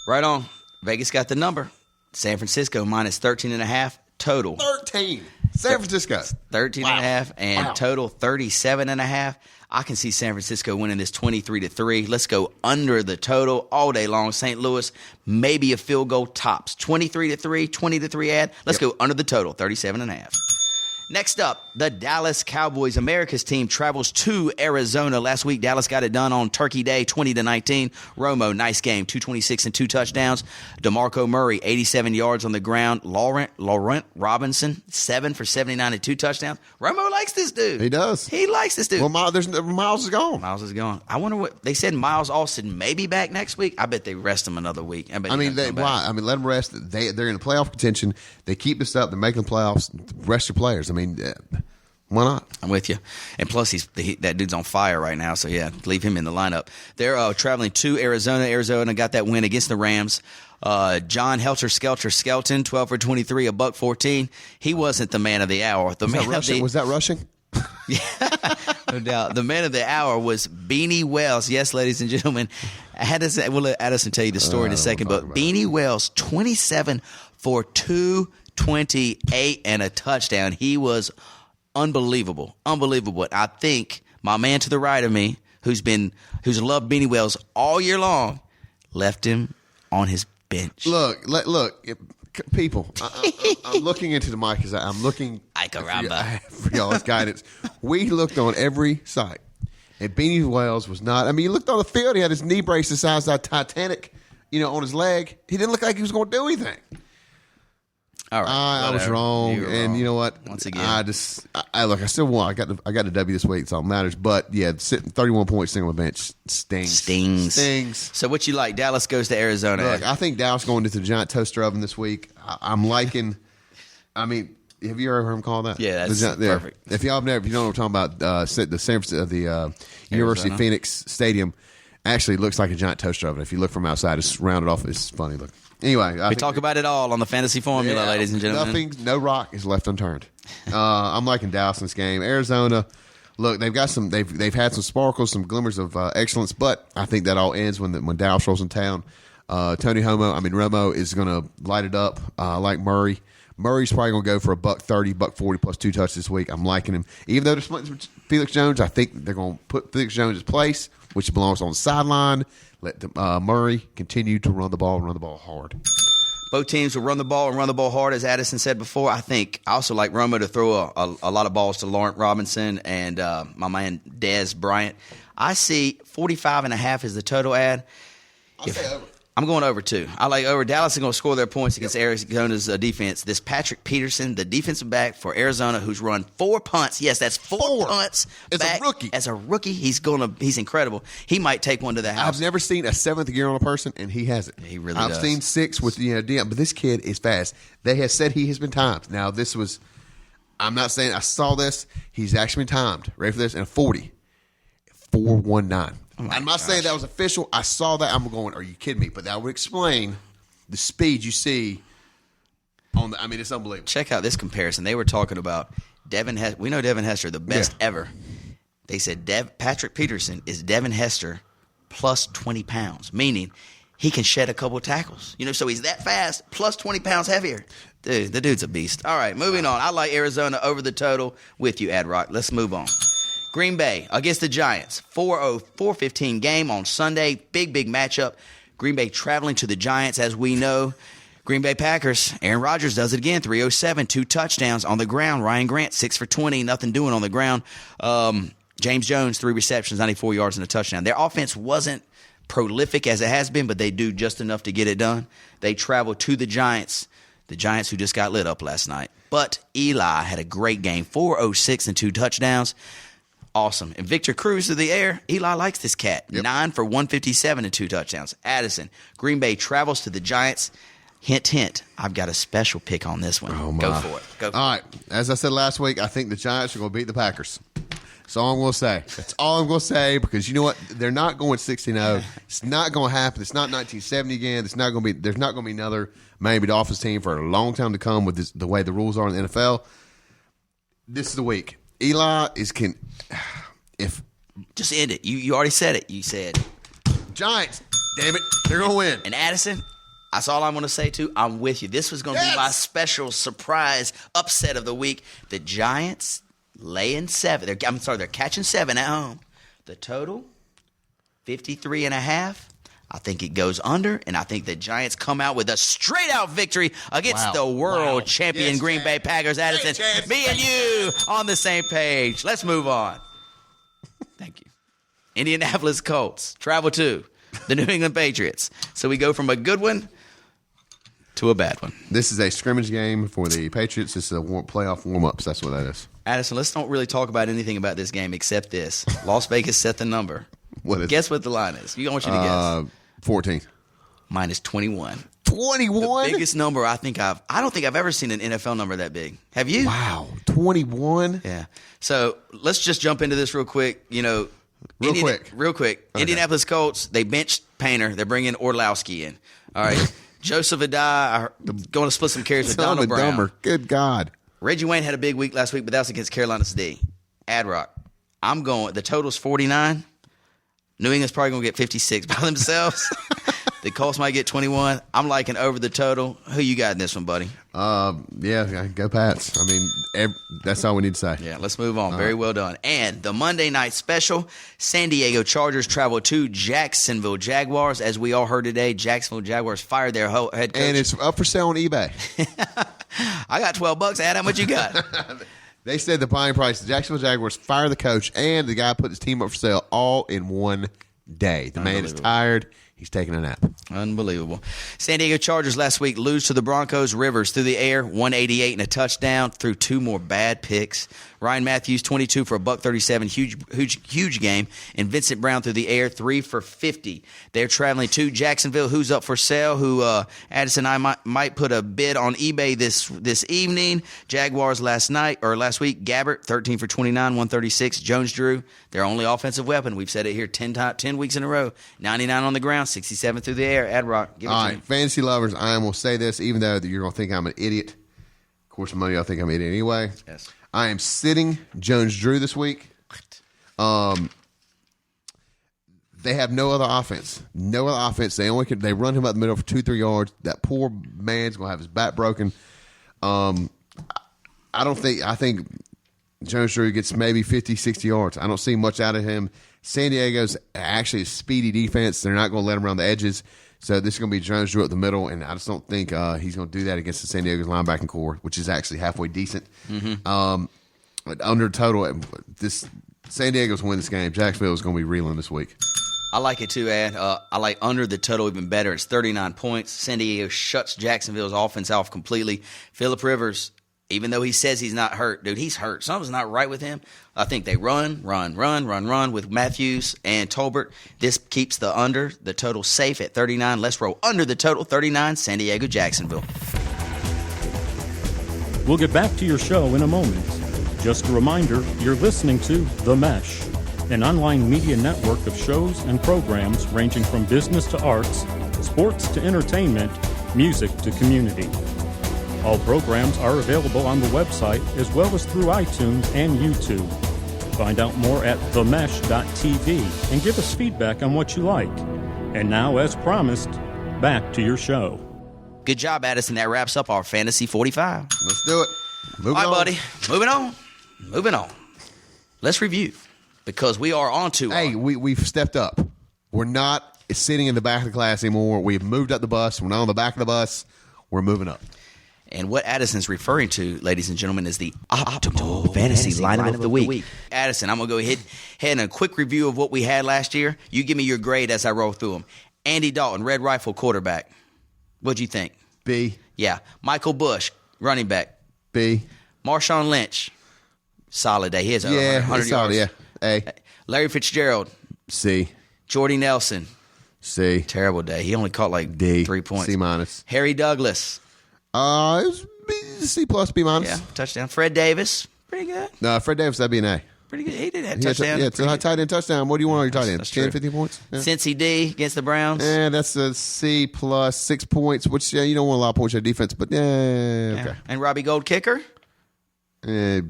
Right on. Vegas got the number. San Francisco minus 13.5 total. 13. San Francisco. 13.5 and total 37.5. I can see San Francisco winning this 23-3. Let's go under the total all day long. St. Louis, maybe a field goal tops. 23-3, 20-3 ad. Let's go under the total, 37.5. Next up, the Dallas Cowboys, America's team, travels to Arizona. Last week, Dallas got it done on Turkey Day, 20-19. Romo, nice game, 226 and 2 touchdowns. DeMarco Murray, 87 yards on the ground. Laurent Robinson, 7 for 79 and 2 touchdowns. Romo likes this dude. He does. He likes this dude. Well, Miles is gone. Miles is gone. I wonder what they said. Miles Austin may be back next week. I bet they rest him another week. Why? Let them rest. They're in playoff contention. They keep this up. They're making the playoffs. Rest your players. Why not? I'm with you. And plus, that dude's on fire right now. So, yeah, leave him in the lineup. They're traveling to Arizona. Arizona got that win against the Rams. John Helter Skelton, 12 for 23, $114. He wasn't the man of the hour. Was that rushing? Yeah, no doubt. The man of the hour was Beanie Wells. Yes, ladies and gentlemen. We'll let Addison tell you the story in a second. But Beanie Wells, 27 for 228 and a touchdown. He was unbelievable. I think my man to the right of me, who's loved Beanie Wells all year long, left him on his bench. Look, people. I'm looking into the mic because I'm looking for y'all's guidance. We looked on every site, and Beanie Wells was not. You looked on the field. He had his knee brace the size of Titanic, on his leg. He didn't look like he was going to do anything. All right, I was wrong, and wrong. you know what? Once again, I still won. I got the W this week, so it matters. But yeah, sitting 31 points sitting on the bench stings. So what you like? Dallas goes to Arizona. Look, I think Dallas going into the giant toaster oven this week. I'm liking. Have you ever heard him call that? Yeah, that's perfect. If you don't know what I'm talking about, the University of Phoenix Stadium actually looks like a giant toaster oven. If you look from outside, it's rounded off. It's funny looking. Anyway, we talk about it all on the Fantasy Formula, ladies and gentlemen. No rock is left unturned. I'm liking Dallas in this game. Arizona, look, they've got some. They've had some sparkles, some glimmers of excellence, but I think that all ends when Dallas rolls in town. Romo is going to light it up. Like Murray. Murray's probably going to go for $130, $140 plus 2 touches this week. I'm liking him. Even though they're splitting Felix Jones, I think they're going to put Felix Jones' place, which belongs on the sideline. Let Murray continue to run the ball hard. Both teams will run the ball hard, as Addison said before. I also like Romo to throw a lot of balls to Laurent Robinson and my man Dez Bryant. I see 45.5 is the total ad. I'll say over. I'm going over too. I like over. Dallas is going to score their points against Arizona's defense. This Patrick Peterson, the defensive back for Arizona, who's run 4 punts. Yes, that's four punts. As a rookie. As a rookie, he's incredible. He might take one to the house. I've never seen a 7th gear on a person, and he has it. He really does. I've seen 6 with DM, but this kid is fast. They have said he has been timed. Now, this was, I'm not saying I saw this. He's actually been timed. Ready for this? And a 40. 4.19. I'm not saying that was official. I saw that. I'm going, are you kidding me? But that would explain the speed you see on the. It's unbelievable. Check out this comparison. They were talking about Devin Hester. We know Devin Hester, the best ever. They said Patrick Peterson is Devin Hester plus 20 pounds, meaning he can shed a couple of tackles. So he's that fast, plus 20 pounds heavier. Dude, the dude's a beast. All right, moving on. I like Arizona over the total with you, Ad Rock. Let's move on. Green Bay against the Giants, 4:15 game on Sunday. Big matchup. Green Bay traveling to the Giants, as we know. Green Bay Packers, Aaron Rodgers does it again, 307, 2 touchdowns on the ground. Ryan Grant, 6 for 20, nothing doing on the ground. James Jones, 3 receptions, 94 yards and a touchdown. Their offense wasn't prolific as it has been, but they do just enough to get it done. They travel to the Giants who just got lit up last night. But Eli had a great game, 406 and 2 touchdowns. Awesome. And Victor Cruz to the air. Eli likes this cat. Yep. 9 for 157 and 2 touchdowns. Addison, Green Bay travels to the Giants. Hint, hint. I've got a special pick on this one. Oh, my. Go for it. All right. As I said last week, I think the Giants are going to beat the Packers. That's all I'm going to say. That's all I'm going to say because you know what? They're not going 16-0. It's not going to happen. It's not 1970 again. There's not going to be another Miami Dolphins team for a long time to come with the way the rules are in the NFL. This is the week. Eli if just end it. You already said it. You said Giants. Damn it, they're gonna win. And Addison, That's all I'm going to say, too. I'm with you. This was going to be my special surprise upset of the week. The Giants laying 7. They're catching 7 at home. The total, 53.5. I think it goes under, and I think the Giants come out with a straight-out victory against the world champion Green Bay Packers. Addison, me and you on the same page. Let's move on. Thank you. Indianapolis Colts travel to the New England Patriots. So we go from a good one to a bad one. This is a scrimmage game for the Patriots. This is a playoff warm-ups. That's what that is. Addison, let's don't really talk about anything about this game except this. Las Vegas set the number. What is Guess what the line is. I want you to guess. 14. Minus 21. 21? The biggest number I don't think I've ever seen an NFL number that big. Have you? Wow. 21? Yeah. So let's just jump into this real quick. Real quick. Okay. Indianapolis Colts, they benched Painter. They're bringing Orlowski in. All right. Joseph Adai going to split some carries with Donald Brown. Dumber. Good God. Reggie Wayne had a big week last week, but that was against Carolina's D. Adrock. I'm going. The total's 49. New England's probably going to get 56 by themselves. The Colts might get 21. I'm liking over the total. Who you got in this one, buddy? Yeah, go Pats. I mean, that's all we need to say. Yeah, let's move on. Very well done. And the Monday night special, San Diego Chargers travel to Jacksonville Jaguars. As we all heard today, Jacksonville Jaguars fired their head coach. And it's up for sale on eBay. I got $12. Ad, how much you got? They said the buying price, the Jacksonville Jaguars fire the coach and the guy put his team up for sale all in one day. The man is tired. He's taking a nap. Unbelievable. San Diego Chargers last week lose to the Broncos. Rivers through the air, 188 and a touchdown, threw 2 more bad picks. Ryan Matthews, 22 for $137, huge game. And Vincent Brown through the air, 3 for 50. They're traveling to Jacksonville. Who's up for sale? Who Addison and I might put a bid on eBay this evening. Jaguars last week. Gabbert, 13 for 29, 136. Jones-Drew, their only offensive weapon. We've said it here 10 weeks in a row. 99 on the ground, 67 through the air. Ad-Rock, give it all to right, me. fantasy lovers, I will say this, even though you're going to think I'm an idiot. Of course, money, I'll think I'm an idiot anyway. Yes. I am sitting Jones-Drew this week. They have no other offense. No other offense. They run him up the middle for 2-3 yards. That poor man's going to have his back broken. I think Jones-Drew gets maybe 50, 60 yards. I don't see much out of him. San Diego's actually a speedy defense. They're not going to let him around the edges. So this is going to be Jones-Drew up the middle, and I just don't think he's going to do that against the San Diego's linebacking core, which is actually halfway decent. Under total, this San Diego's win this game. Jacksonville is going to be reeling this week. I like it too, Ad. I like under the total even better. It's 39 points. San Diego shuts Jacksonville's offense off completely. Phillip Rivers, even though he says he's not hurt, dude, he's hurt. Something's not right with him. I think they run with Matthews and Tolbert. This keeps the total safe at 39. Let's roll under the total, 39, San Diego, Jacksonville. We'll get back to your show in a moment. Just a reminder, you're listening to The Mesh, an online media network of shows and programs ranging from business to arts, sports to entertainment, music to community. All programs are available on the website as well as through iTunes and YouTube. Find out more at themesh.tv and give us feedback on what you like. And now, as promised, back to your show. Good job, Addison. That wraps up our Fantasy 45. Let's do it. All right, buddy. Moving on. Let's review because we are on to. Hey, we've stepped up. We're not sitting in the back of the class anymore. We've moved up the bus. We're not on the back of the bus. We're moving up. And what Addison's referring to, ladies and gentlemen, is the optimal fantasy lineup of the week. Addison, I'm going to go ahead and a quick review of what we had last year. You give me your grade as I roll through them. Andy Dalton, Red Rifle quarterback. What'd you think? B. Yeah. Michael Bush, running back. B. Marshawn Lynch, solid day. He has 100 solid, yards. Yeah. A. Larry Fitzgerald. C. Jordy Nelson. C. Terrible day. He only caught like D. 3 points. C minus. Harry Douglas. It was B, C plus, B minus. Yeah, touchdown. Fred Davis, pretty good. No, Fred Davis, that'd be an A. Pretty good. He did have touchdown. It's a tight end touchdown. What do you want on your tight end? That's 10, true. 15 points? Yeah. Cincy D against the Browns. That's a C plus 6 points, which you don't want a lot of points on defense, but okay. And Robbie Gold kicker. B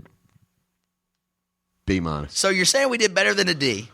minus. So you're saying we did better than a D?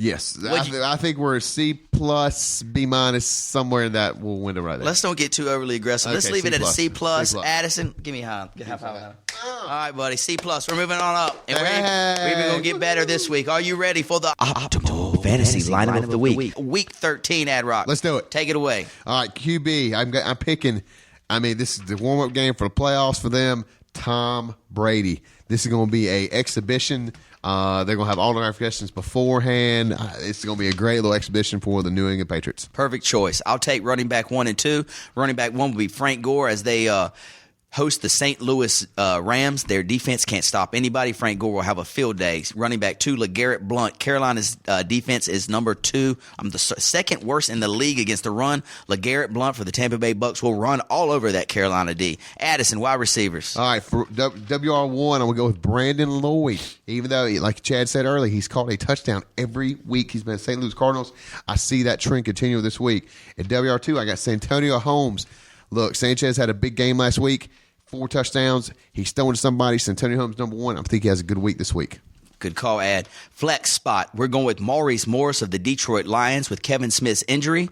Yes, What'd you- I think we're a C plus, B minus, somewhere in that window right there. Let's don't get too overly aggressive. Let's Okay, leave it at a C plus. C plus. Addison, give me a high. Get high five. All right, buddy. C plus. We're moving on up, and we're Hey. even gonna get better this week. Are you ready for the optimal fantasy lineup of the week? Week 13, Ad Rock. Let's do it. Take it away. All right, QB. I'm picking. I mean, this is the warm up game for the playoffs for them. Tom Brady. This is going to be a exhibition. They're going to have all the notifications beforehand. It's going to be a great little exhibition for the New England Patriots. Perfect choice. I'll take running back 1 and 2. Running back 1 will be Frank Gore as they host the St. Louis Rams. Their defense can't stop anybody. Frank Gore will have a field day. Running back 2, LeGarrette Blount. Carolina's defense is number 2. I'm the second worst in the league against the run. LeGarrette Blount for the Tampa Bay Bucks will run all over that Carolina D. Addison, wide receivers. All right, for WR1, I'm going to go with Brandon Lloyd. Even though, like Chad said earlier, he's caught a touchdown every week he's been at St. Louis Cardinals. I see that trend continue this week. At WR2, I got Santonio Holmes. Look, Sanchez had a big game last week, 4 touchdowns. He's throwing to somebody. Santonio Holmes, number 1. I think he has a good week this week. Good call, Ad. Flex spot. We're going with Maurice Morris of the Detroit Lions with Kevin Smith's injury.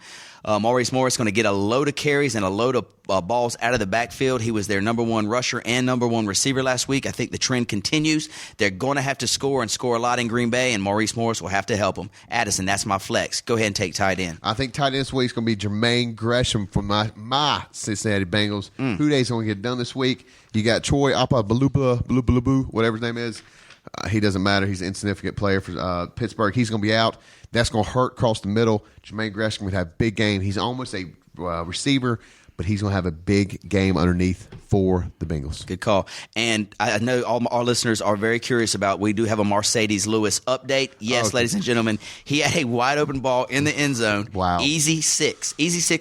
Maurice Morris going to get a load of carries and a load of balls out of the backfield. He was their number 1 rusher and number 1 receiver last week. I think the trend continues. They're going to have to score and score a lot in Green Bay, and Maurice Morris will have to help them. Addison, that's my flex. Go ahead and take tight end. I think tight end this week is going to be Jermaine Gresham from my Cincinnati Bengals. Who Day's going to get done this week? You got Troy Apaloba, whatever his name is. He doesn't matter. He's an insignificant player for Pittsburgh. He's going to be out. That's going to hurt across the middle. Jermaine Gresham would have a big game. He's almost a receiver, but he's going to have a big game underneath for the Bengals. Good call. And I know all our listeners are very curious about, we do have a Mercedes Lewis update. Yes, ladies and gentlemen, he had a wide open ball in the end zone. Wow. Easy 6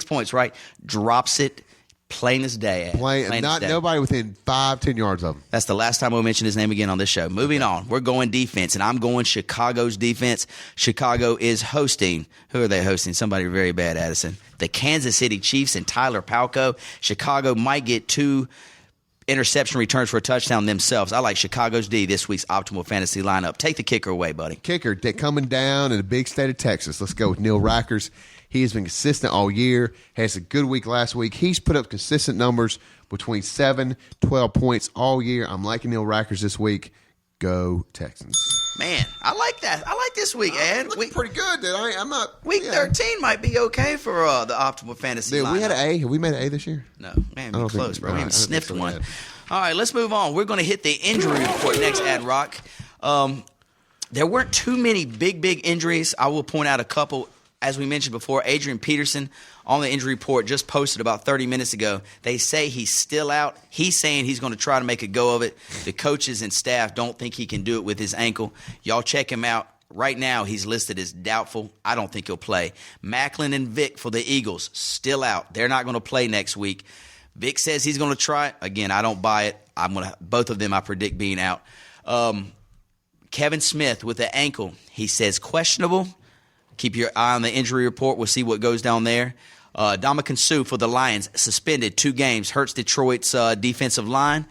points, right? Drops it. Plain as day. Nobody within 5-10 yards of him. That's the last time we'll mention his name again on this show. Moving on, we're going defense, and I'm going Chicago's defense. Chicago is hosting. Who are they hosting? Somebody very bad, Addison. The Kansas City Chiefs and Tyler Palko. Chicago might get 2 interception returns for a touchdown themselves. I like Chicago's D this week's optimal fantasy lineup. Take the kicker away, buddy. Kicker, they're coming down in the big state of Texas. Let's go with Neil Rackers. He has been consistent all year, has a good week last week. He's put up consistent numbers between 7-12 points all year. I'm liking Neil Rackers this week. Go Texans. Man, I like that. I like this week, Ed. Looking pretty good, dude. I'm not. Week 13 might be okay for the optimal fantasy Dude, lineup. we had an A. Have we made an A this year? No, man, I we're don't think- close, bro. all We right, haven't I don't think sniffed so one. yet. All right, let's move on. We're going to hit the injury report next, Ad Rock. There weren't too many big injuries. I will point out a couple. As we mentioned before, Adrian Peterson on the injury report just posted about 30 minutes ago. They say he's still out. He's saying he's going to try to make a go of it. The coaches and staff don't think he can do it with his ankle. Y'all check him out. Right now, he's listed as doubtful. I don't think he'll play. Macklin and Vick for the Eagles, still out. They're not going to play next week. Vick says he's going to try it. Again, I don't buy it. Both of them I predict being out. Kevin Smith with the ankle, he says questionable. Keep your eye on the injury report. We'll see what goes down there. Ndamukong Suh for the Lions, suspended 2 games. Hurts Detroit's defensive line.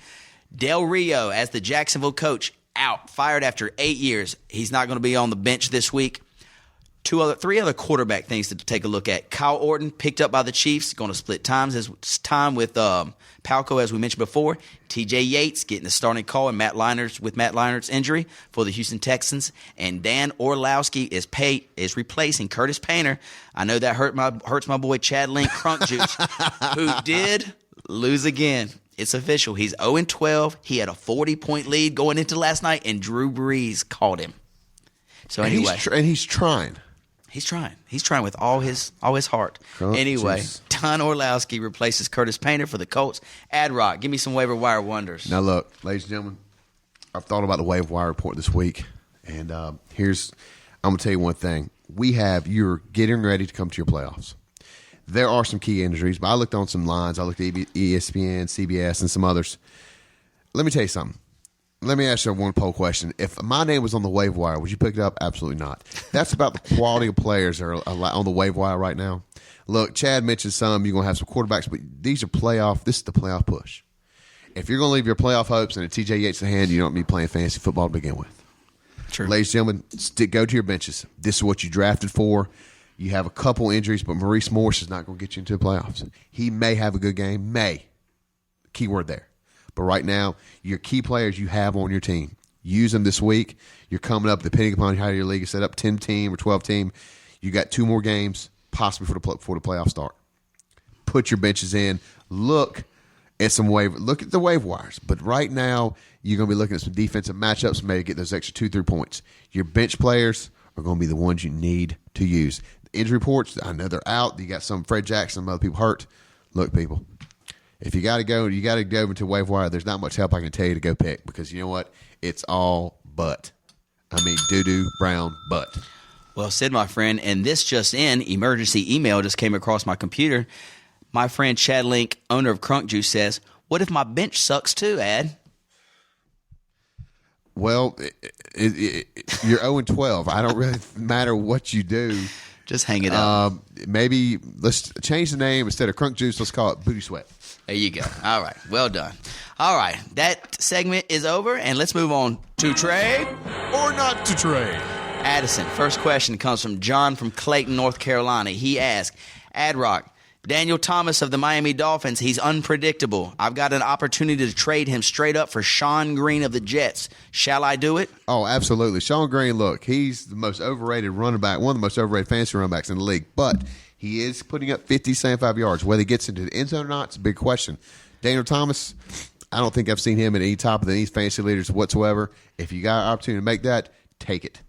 Del Rio, as the Jacksonville coach, out. Fired after 8 years. He's not going to be on the bench this week. 3 other quarterback things to take a look at. Kyle Orton, picked up by the Chiefs, going to split time with Palko, as we mentioned before. T.J. Yates getting the starting call and Matt Leinart's injury for the Houston Texans. And Dan Orlowski is replacing Curtis Painter. I know that hurts my boy Chad Link Crunk Juice, who did lose again. It's official. He's 0-12. He had a 40-point lead going into last night, and Drew Brees called him. So anyway. And he's trying. He's trying. He's trying with all his heart. Anyway, Don Orlowski replaces Curtis Painter for the Colts. Ad Rock, give me some waiver wire wonders. Now, look, ladies and gentlemen, I've thought about the waiver wire report this week, and I'm going to tell you one thing. You're getting ready to come to your playoffs. There are some key injuries, but I looked on some lines. I looked at ESPN, CBS, and some others. Let me tell you something. Let me ask you one poll question. If my name was on the waiver wire, would you pick it up? Absolutely not. That's about the quality of players that are on the waiver wire right now. Look, Chad mentioned some. You're going to have some quarterbacks, but this is the playoff push. If you're going to leave your playoff hopes in a TJ Yates' hand, you don't need playing fantasy football to begin with. True. Ladies and gentlemen, go to your benches. This is what you drafted for. You have a couple injuries, but Maurice Morris is not going to get you into the playoffs. He may have a good game. May. Keyword there. But right now, your key players you have on your team, use them this week. You're coming up, depending upon how your league is set up, 10-team or 12-team. You got 2 more games, possibly before the playoffs start. Put your benches in. Look at the waiver wires. But right now, you're going to be looking at some defensive matchups, maybe get those extra 2-3 points. Your bench players are going to be the ones you need to use. The injury reports, I know they're out. You got some Fred Jackson, some other people hurt. Look, people, if you got to go, you got to go over to waiver wire. There's not much help I can tell you to go pick because you know what? It's all butt. I mean, doo-doo, brown, butt. Well said, my friend. And this just in, emergency email just came across my computer. My friend Chad Link, owner of Crunk Juice, says, what if my bench sucks too, Ad? Well, you're 0-12. I don't really matter what you do. Just hang it up. Maybe let's change the name. Instead of Crunk Juice, let's call it Booty Sweat. There you go. All right. Well done. All right. That segment is over, and let's move on to trade Or not to trade. Addison. First question comes from John from Clayton, North Carolina. He asked, Ad Rock, Daniel Thomas of the Miami Dolphins, he's unpredictable. I've got an opportunity to trade him straight up for Sean Green of the Jets. Shall I do it? Oh, absolutely. Sean Green, look, he's the most overrated running back, one of the most overrated fantasy running backs in the league, but he is putting up 50, 75 yards. Whether he gets into the end zone or not, it's a big question. Daniel Thomas, I don't think I've seen him at any top of these fantasy leaders whatsoever. If you got an opportunity to make that, take it.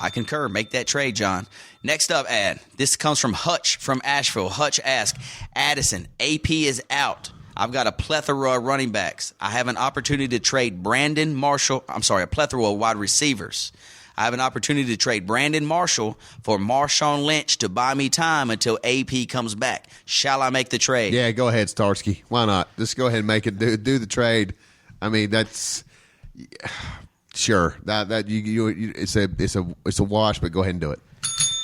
I concur. Make that trade, John. Next up, Ad. This comes from Hutch from Asheville. Hutch asks, Addison, AP is out. I've got a plethora of running backs. I have an opportunity to trade a plethora of wide receivers. I have an opportunity to trade Brandon Marshall for Marshawn Lynch to buy me time until AP comes back. Shall I make the trade? Yeah, go ahead, Starsky. Why not? Just go ahead and make it. Do the trade. I mean, that's sure. It's a wash, but go ahead and do it.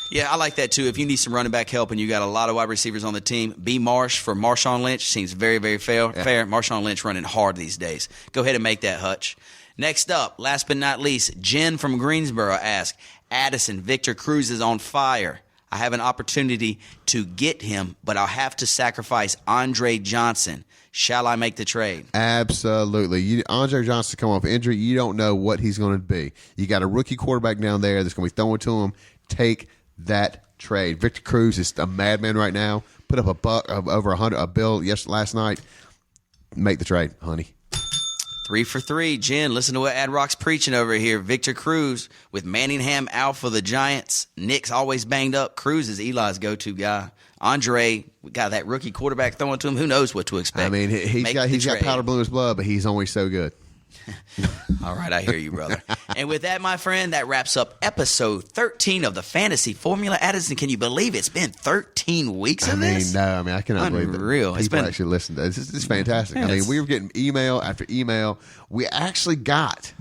Yeah, I like that too. If you need some running back help and you got a lot of wide receivers on the team, B. Marsh for Marshawn Lynch seems very, very fair. Yeah. Marshawn Lynch running hard these days. Go ahead and make that, Hutch. Next up, last but not least, Jen from Greensboro asks, Addison, Victor Cruz is on fire. I have an opportunity to get him, but I'll have to sacrifice Andre Johnson. Shall I make the trade? Absolutely. Andre Johnson come off injury. You don't know what he's going to be. You got a rookie quarterback down there that's going to be throwing to him. Take that trade. Victor Cruz is a madman right now. Put up over a bill last night. Make the trade, honey. 3 for 3. Jen, listen to what Ad Rock's preaching over here. Victor Cruz with Manningham out for the Giants. Nick's always banged up. Cruz is Eli's go-to guy. Andre, we got that rookie quarterback throwing to him. Who knows what to expect? I mean, he's got powder blue in his blood, but he's always so good. All right, I hear you, brother. And with that, my friend, that wraps up episode 13 of the Fantasy Formula. Addison, can you believe it's been 13 weeks of this? I cannot believe that Unreal. people actually listen to this. It's fantastic. Yeah, we were getting email after email. We actually got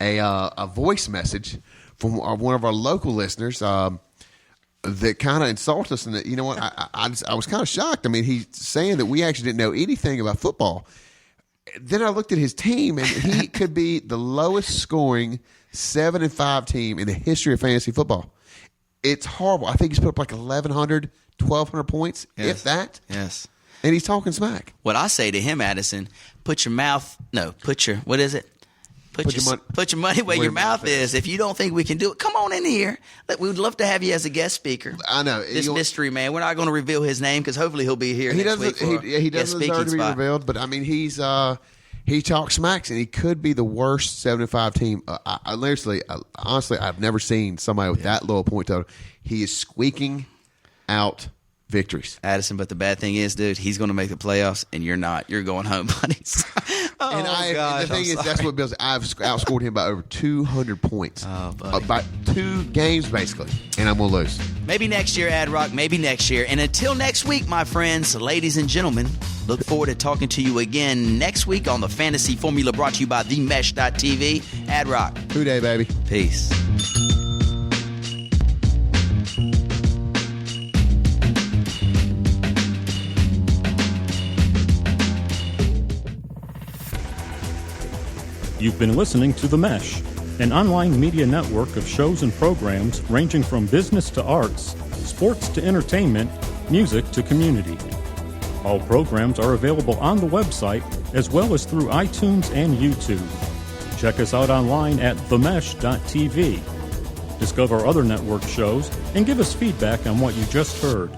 a voice message from one of our local listeners that kind of insulted us. And that, you know what? I was kind of shocked. I mean, he's saying that we actually didn't know anything about football. Then I looked at his team, and he could be the lowest scoring 7-5 team in the history of fantasy football. It's horrible. I think he's put up like 1,100, 1,200 points, if that. Yes. And he's talking smack. What I say to him, Addison, put your money where your mouth is. If you don't think we can do it, come on in here. We'd love to have you as a guest speaker. I know. This mystery man. We're not going to reveal his name because hopefully he'll be here next week. He doesn't deserve to be revealed, but I mean, he talks smacks, and he could be the worst 7-5 team. Honestly, I've never seen somebody with that low a point total. He is squeaking out victories. Addison, but the bad thing is, dude, he's going to make the playoffs, and you're not. You're going home, buddies. And the thing is, that's what Bill's. I've outscored him by over 200 points. Oh, buddy. By 2 games, basically, and I'm going to lose. Maybe next year, Ad Rock. Maybe next year. And until next week, my friends, ladies and gentlemen, look forward to talking to you again next week on the Fantasy Formula brought to you by TheMesh.tv. Ad Rock. Who day, baby? Peace. You've been listening to The Mesh, an online media network of shows and programs ranging from business to arts, sports to entertainment, music to community. All programs are available on the website as well as through iTunes and YouTube. Check us out online at themesh.tv. Discover other network shows and give us feedback on what you just heard.